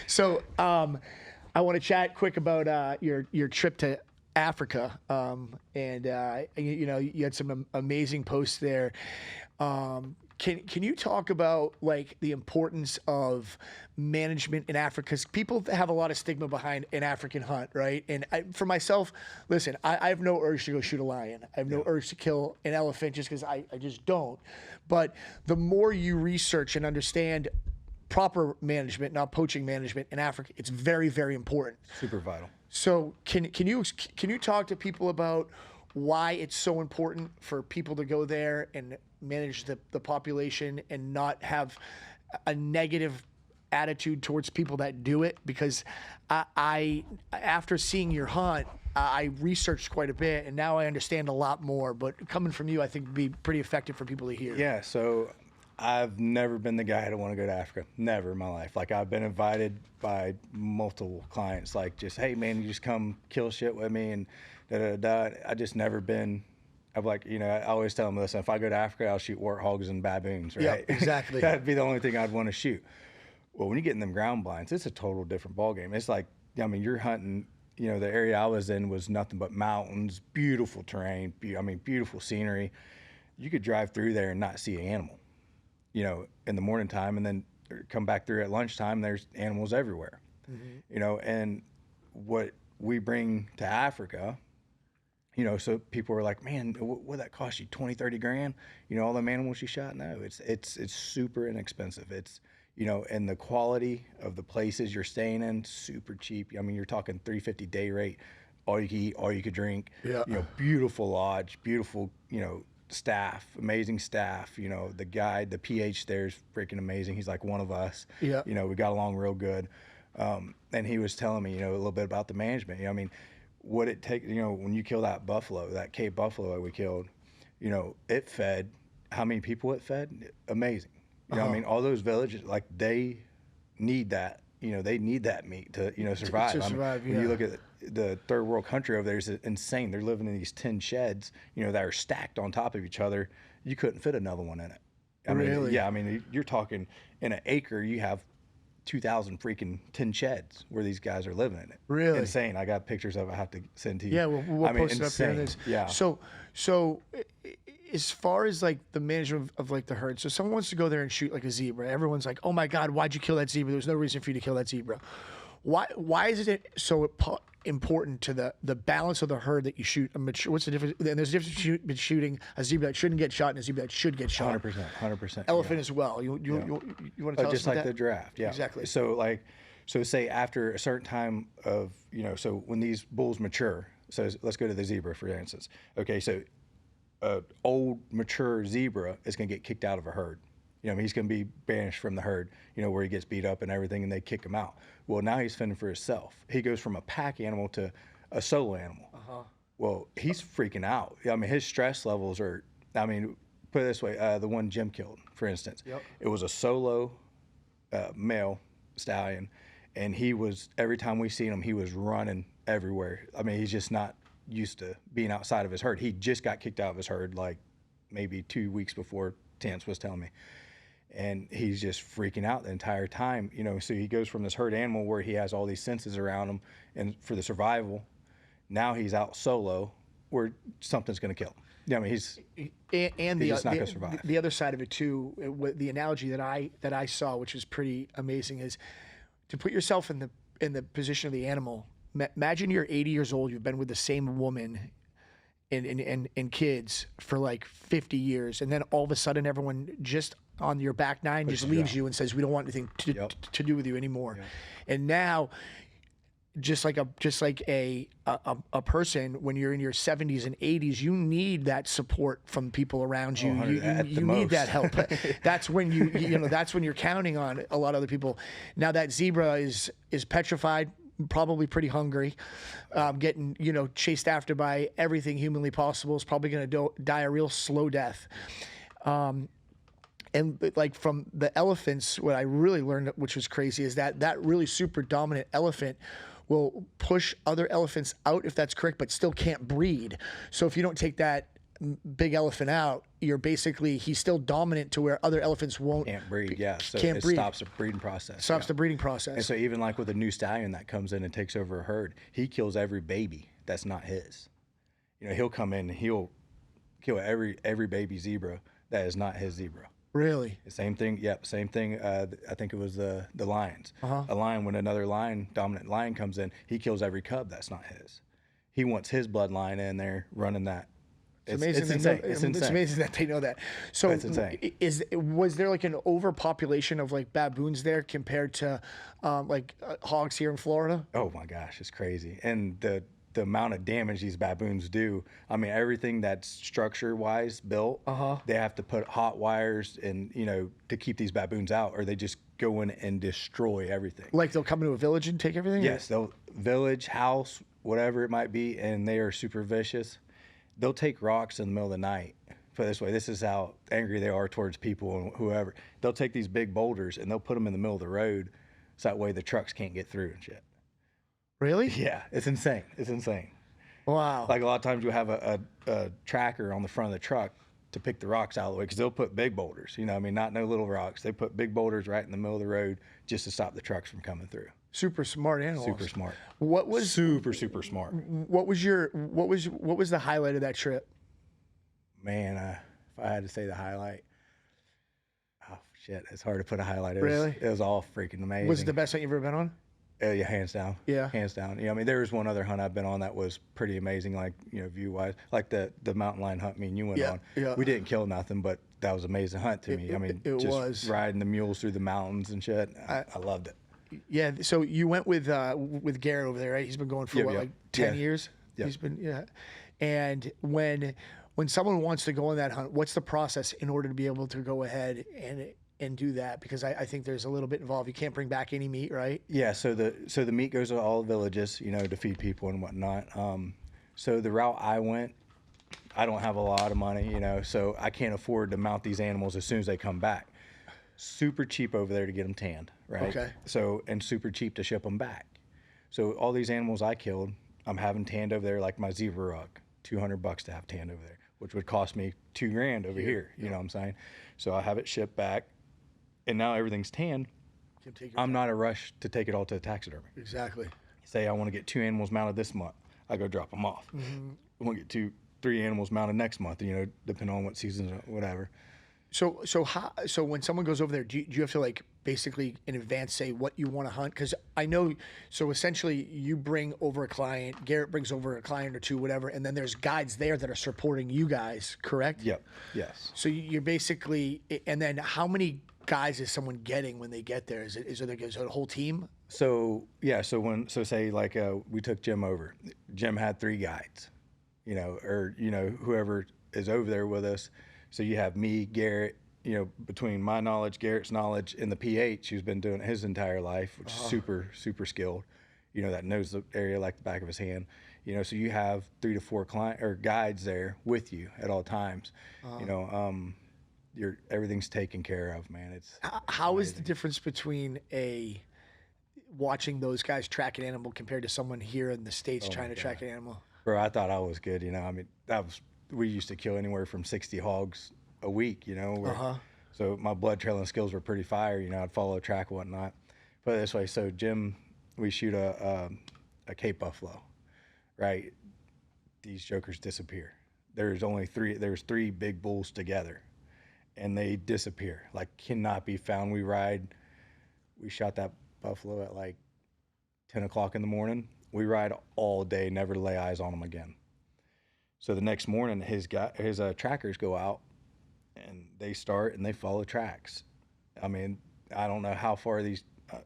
Speaker 1: So, I want to chat quick about your trip to Africa, and you had some amazing posts there. Can you talk about the importance of management in Africa? Because people have a lot of stigma behind an African hunt, right? And for myself, listen, I have no urge to go shoot a lion. I have no urge to kill an elephant just because I just don't. But the more you research and understand proper management, not poaching management in Africa, it's very, very important.
Speaker 2: Super vital.
Speaker 1: So can you talk to people about why it's so important for people to go there and manage the population and not have a negative attitude towards people that do it, because I after seeing your hunt, I researched quite a bit, and now I understand a lot more. But coming from you, I think would be pretty effective for people to hear.
Speaker 2: Yeah, so I've never been the guy to want to go to Africa. Never in my life. Like, I've been invited by multiple clients, like, just, hey man, you just come kill shit with me and da da da. I just never been. I'm like, you know, I always tell them, listen, if I go to Africa, I'll shoot warthogs and baboons, right?
Speaker 1: Yeah, exactly.
Speaker 2: That'd be the only thing I'd want to shoot. Well, when you get in them ground blinds, it's a total different ballgame. It's like, I mean, you're hunting, you know, the area I was in was nothing but mountains, beautiful terrain, beautiful scenery. You could drive through there and not see an animal, you know, in the morning time, and then come back through at lunchtime, there's animals everywhere, you know. And what we bring to Africa, you know, so people were like, man, what that cost you, 20, 30 grand? You know, all them animals you shot? No, it's super inexpensive. It's, you know, and the quality of the places you're staying in, super cheap. I mean, you're talking $350 day rate, all you can eat, all you could drink.
Speaker 1: Yeah.
Speaker 2: You know, beautiful lodge, beautiful, you know, staff, amazing staff. You know, the guide, the PH there is freaking amazing. He's like one of us.
Speaker 1: Yeah.
Speaker 2: You know, we got along real good. And he was telling me, you know, a little bit about the management. You know, I mean, what it take, you know, when you kill that buffalo, that Cape buffalo we killed, you know, it fed, how many people it fed? Amazing. You know, I mean, all those villages, like, they need that, you know, they need that meat to, you know, survive.
Speaker 1: To survive,
Speaker 2: I mean, when you look at the third world country over there, it's insane. They're living in these tin sheds, you know, that are stacked on top of each other. You couldn't fit another one in it. I mean,
Speaker 1: Really?
Speaker 2: yeah, I mean, you're talking in an acre, you have 2,000 freaking tin sheds where these guys are living in it.
Speaker 1: Really?
Speaker 2: Insane. I got pictures of it I have to send to you.
Speaker 1: Yeah, we'll
Speaker 2: I mean,
Speaker 1: post it up here.
Speaker 2: insane. Yeah.
Speaker 1: So as far as like the management of like the herd, so someone wants to go there and shoot like a zebra. Everyone's like, oh my God, why'd you kill that zebra? There's no reason for you to kill that zebra. Why is it so important to the balance of the herd that you shoot a mature? What's the difference? And there's a difference between shooting a zebra that shouldn't get shot and a zebra that should get shot.
Speaker 2: 100%.
Speaker 1: Elephant as well. You want to tell us
Speaker 2: just
Speaker 1: about
Speaker 2: like
Speaker 1: that?
Speaker 2: the draft, yeah.
Speaker 1: Exactly.
Speaker 2: So say after a certain time of, you know, so when these bulls mature, so let's go to the zebra for instance. Okay, so an old mature zebra is going to get kicked out of a herd. You know, he's going to be banished from the herd, you know, where he gets beat up and everything, and they kick him out. Well, now he's fending for himself. He goes from a pack animal to a solo animal. Well, he's freaking out. I mean, his stress levels are, I mean, put it this way, the one Jim killed, for instance.
Speaker 1: Yep.
Speaker 2: It was a solo male stallion, and he was, every time we seen him, he was running everywhere. I mean, he's just not used to being outside of his herd. He just got kicked out of his herd like maybe 2 weeks before Terrence was telling me. And he's just freaking out the entire time, you know. So he goes from this herd animal where he has all these senses around him and for the survival. Now he's out solo where something's going to kill him. Yeah, I mean, he's just not going to survive.
Speaker 1: The other side of it too, the analogy that I saw, which is pretty amazing, is to put yourself in the position of the animal. Imagine you're 80 years old, you've been with the same woman and kids for like 50 years, and then all of a sudden everyone just on your back nine just leaves you and says, we don't want anything to do with you anymore. And now, just like a person, when you're in your 70s and 80s, you need that support from people around you. You need that help. That's when that's when you're counting on a lot of other people. Now that zebra is petrified, probably pretty hungry, getting chased after by everything humanly possible. Is probably going to die a real slow death. And like from the elephants, what I really learned, which was crazy, is that really super dominant elephant will push other elephants out, if that's correct, but still can't breed. So if you don't take that big elephant out, he's still dominant to where other elephants can't breed.
Speaker 2: Yeah, so it stops the breeding process.
Speaker 1: Stops the breeding process.
Speaker 2: And so even like with a new stallion that comes in and takes over a herd, he kills every baby that's not his. He'll come in and he'll kill every baby zebra that is not his zebra.
Speaker 1: Really?
Speaker 2: Same thing. Yep. Same thing. I think it was the lions. A lion, when another dominant lion comes in, he kills every cub that's not his. He wants his bloodline in there running that. It's insane. It's
Speaker 1: amazing that they know that. So
Speaker 2: it's insane.
Speaker 1: Was there like an overpopulation of like baboons there compared to hogs here in Florida?
Speaker 2: Oh my gosh, it's crazy. And the amount of damage these baboons do. I mean, everything that's structure-wise built, they have to put hot wires and, you know, to keep these baboons out, or they just go in and destroy everything.
Speaker 1: Like they'll come into a village and take everything?
Speaker 2: Yes, they'll village, house, whatever it might be, and they are super vicious. They'll take rocks in the middle of the night. Put it this way, this is how angry they are towards people and whoever. They'll take these big boulders and they'll put them in the middle of the road, so that way the trucks can't get through and shit.
Speaker 1: Really?
Speaker 2: Yeah, it's insane. It's insane.
Speaker 1: Wow.
Speaker 2: Like a lot of times you'll have a tracker on the front of the truck to pick the rocks out of the way, because they'll put big boulders, you know, I mean, not no little rocks. They put big boulders right in the middle of the road just to stop the trucks from coming through.
Speaker 1: Super smart animals.
Speaker 2: Super smart.
Speaker 1: What was
Speaker 2: super smart.
Speaker 1: what was the highlight of that trip?
Speaker 2: Man, if I had to say the highlight, oh shit, it's hard to put a highlight.
Speaker 1: Really?
Speaker 2: It was all freaking amazing.
Speaker 1: Was it the best hunt you've ever been on?
Speaker 2: Yeah, hands down.
Speaker 1: Yeah.
Speaker 2: Hands down. Yeah, I mean, there was one other hunt I've been on that was pretty amazing, like, you know, view-wise. Like the mountain lion hunt me and you went on.
Speaker 1: Yeah.
Speaker 2: We didn't kill nothing, but that was an amazing hunt to me. I mean,
Speaker 1: it
Speaker 2: just
Speaker 1: was.
Speaker 2: riding the mules through the mountains and shit. I loved it.
Speaker 1: Yeah. So you went with Garrett over there, right? He's been going for
Speaker 2: Yep.
Speaker 1: like 10
Speaker 2: Yeah.
Speaker 1: years?
Speaker 2: Yep.
Speaker 1: He's been, And when someone wants to go on that hunt, what's the process in order to be able to go ahead and do that? Because I think there's a little bit involved. You can't bring back any meat, right?
Speaker 2: Yeah, so the meat goes to all the villages, you know, to feed people and whatnot. So the route I went, I don't have a lot of money, you know, so I can't afford to mount these animals as soon as they come back. Super cheap over there to get them tanned, right?
Speaker 1: Okay.
Speaker 2: So, and super cheap to ship them back. So all these animals I killed, I'm having tanned over there, like my zebra rug, $200 to have tanned over there, which would cost me $2,000 over here. You know what I'm saying? So I have it shipped back, and now everything's tanned. I'm not in a rush to take it all to the taxidermy.
Speaker 1: Exactly.
Speaker 2: Say I want to get 2 animals mounted this month, I go drop them off. I want to get 3 animals mounted next month, you know, depending on what seasons or whatever.
Speaker 1: So when someone goes over there, do you have to like basically in advance say what you want to hunt? Because I know, so essentially you bring over a client, Garrett brings over a client or two, whatever, and then there's guides there that are supporting you guys, correct?
Speaker 2: Yep. Yes.
Speaker 1: So you're basically, and then how many guys is someone getting when they get there? Is it a whole team?
Speaker 2: So yeah, so say like we took Jim over. Jim had 3 guides, you know, or you know whoever is over there with us. So you have me, Garrett, you know, between my knowledge, Garrett's knowledge, and the PH who's been doing it his entire life, which is super skilled, you know, that knows the area like the back of his hand. You know, so you have 3 to 4 client or guides there with you at all times. You know, everything's taken care of, man. It's
Speaker 1: how is the difference between watching those guys track an animal compared to someone here in the States trying to track an animal?
Speaker 2: Bro, I thought I was good, you know. I mean, we used to kill anywhere from 60 hogs a week, you know. So my blood trailing skills were pretty fire, you know. I'd follow a track and whatnot. Put it this way, so Jim, we shoot a Cape buffalo, right? These jokers disappear. There's 3 big bulls together, and they disappear, like cannot be found. We shot that buffalo at like 10 o'clock in the morning. We ride all day, never lay eyes on them again. So the next morning, his trackers go out, and they start and they follow tracks. I mean, I don't know how far these.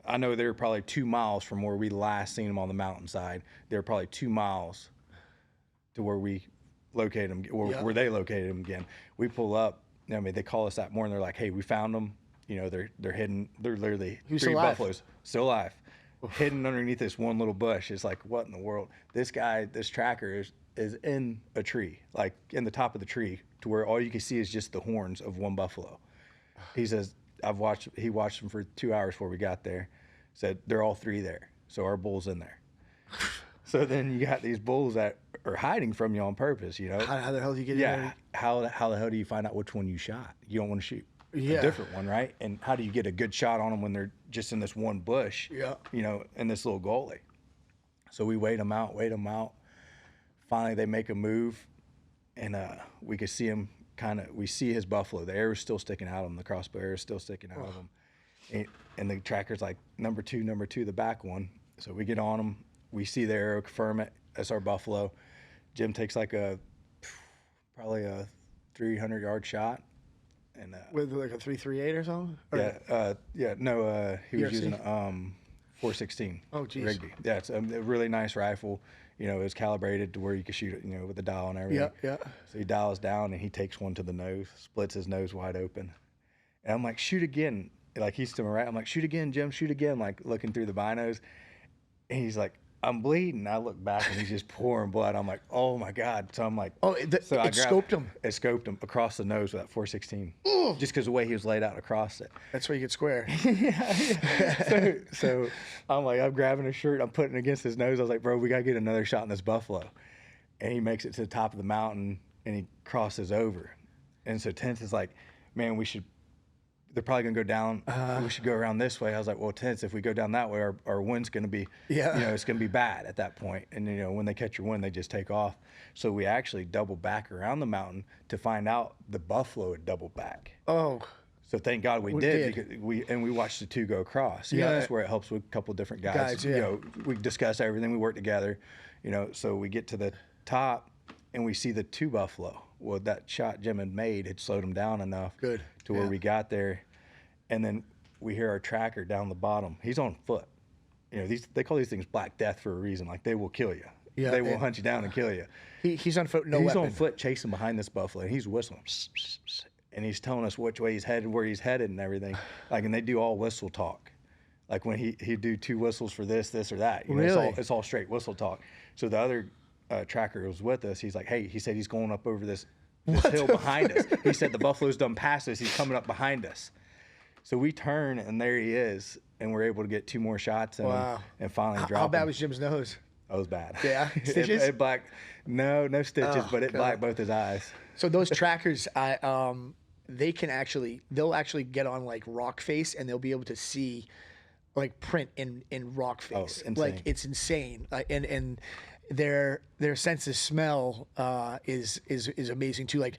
Speaker 2: I know they're probably 2 miles from where we last seen them on the mountainside. They're probably 2 miles to where we located them, or where they located them again. We pull up. I mean, they call us that morning. They're like, "Hey, we found them. You know, they're hidden. They're literally 3 buffaloes still alive, hidden underneath this one little bush." It's like, what in the world? This tracker is in a tree, like in the top of the tree, to where all you can see is just the horns of one buffalo. He says, he watched them for 2 hours before we got there. Said they're all 3 there, so our bull's in there. So then you got these bulls that are hiding from you on purpose, you know.
Speaker 1: How the hell do you get in
Speaker 2: Yeah,
Speaker 1: there?
Speaker 2: how the hell do you find out which one you shot? You don't want to shoot a different one, right? And how do you get a good shot on them when they're just in this one bush, you know, in this little gully? So we wait them out. Finally, they make a move, and we could see him we see his buffalo. The arrow's still sticking out of him. The crossbow arrow is still sticking out of him. And the tracker's like, number two, the back one. So we get on him. We see the arrow, confirm it. That's our buffalo. Jim takes like probably a 300-yard shot. And
Speaker 1: With like a 338 or something?
Speaker 2: He was using 416.
Speaker 1: Oh, geez.
Speaker 2: Rigby. Yeah, it's a really nice rifle. You know, it was calibrated to where you could shoot it, you know, with the dial and everything.
Speaker 1: Yeah.
Speaker 2: So he dials down and he takes one to the nose, splits his nose wide open. And I'm like, shoot again. Like, he's to my right. I'm like, shoot again, Jim, shoot again. Like, looking through the binos. And he's like, I'm bleeding. I look back and he's just pouring blood. I'm like, oh my God. So I'm like,
Speaker 1: so it scoped him.
Speaker 2: It scoped him across the nose with that 416. Just because the way he was laid out across it.
Speaker 1: That's where you get square.
Speaker 2: So I'm like, I'm grabbing his shirt, I'm putting it against his nose. I was like, bro, we got to get another shot in this buffalo. And he makes it to the top of the mountain and he crosses over. And so Tenth is like, man, they're probably going to go down. We should go around this way. I was like, well, Tenth, if we go down that way, our wind's going to be, you know, it's going to be bad at that point. And, you know, when they catch your wind, they just take off. So we actually doubled back around the mountain to find out the buffalo had doubled back.
Speaker 1: Oh.
Speaker 2: So thank God we did. Because we watched the two go across. You know, that's where it helps with a couple of different guys. You know, we discuss everything. We work together. You know, so we get to the top and we see the two buffalo. Well, that shot Jim had made had slowed him down enough to where we got there. And then we hear our tracker down the bottom. He's on foot. You know, they call these things Black Death for a reason. Like, they will kill you. Yeah, they will hunt you down and kill you.
Speaker 1: He's on foot,
Speaker 2: He's on foot chasing behind this buffalo, and he's whistling. And he's telling us which way he's headed, where he's headed, and everything. Like, and they do all whistle talk. Like, when he'd do two whistles for this or that. You know, it's all straight whistle talk. So the other tracker was with us. He's like, hey, he said he's going up over this hill behind us. He said the buffalo's done past us. He's coming up behind us. So we turn, and there he is, and we're able to get two more shots in him and finally drop him.
Speaker 1: How bad was Jim's nose?
Speaker 2: It was bad.
Speaker 1: Yeah, stitches?
Speaker 2: It blacked, no stitches, but it blacked both his eyes.
Speaker 1: So those trackers, they'll actually get on like rock face, and they'll be able to see like print in rock face.
Speaker 2: Insane.
Speaker 1: Like, it's insane. And their sense of smell is amazing too. Like,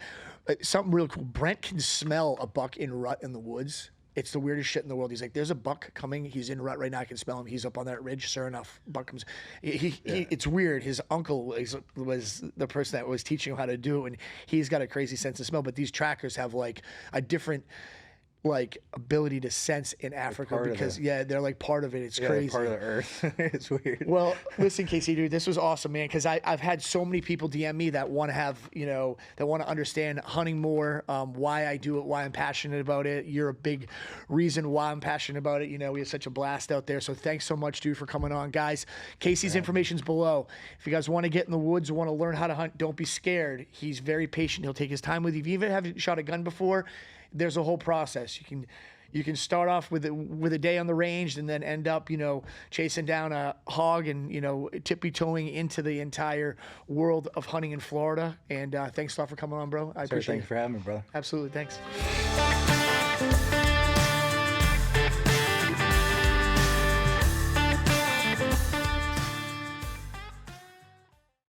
Speaker 1: something really cool. Brent can smell a buck in rut in the woods. It's the weirdest shit in the world. He's like, there's a buck coming. He's in rut right now. I can smell him. He's up on that ridge. Sure enough, buck comes. It's weird. His uncle was the person that was teaching him how to do it, and he's got a crazy sense of smell. But these trackers have like a different ability to sense in Africa because they're like part of it. It's crazy.
Speaker 2: Part of the earth. It's weird.
Speaker 1: Well, listen, Casey, dude, this was awesome, man. Because I've had so many people DM me that want to have, that want to understand hunting more, why I do it, why I'm passionate about it. You're a big reason why I'm passionate about it. You know, we have such a blast out there. So thanks so much, dude, for coming on, guys. Casey's information's below. If you guys want to get in the woods, want to learn how to hunt, don't be scared. He's very patient. He'll take his time with you. If you even haven't shot a gun before, there's a whole process. You can start off with a day on the range and then end up, chasing down a hog and, tippy-toeing into the entire world of hunting in Florida. And thanks a lot for coming on, bro. I appreciate it.
Speaker 2: Thanks for having me, brother.
Speaker 1: Absolutely. Thanks.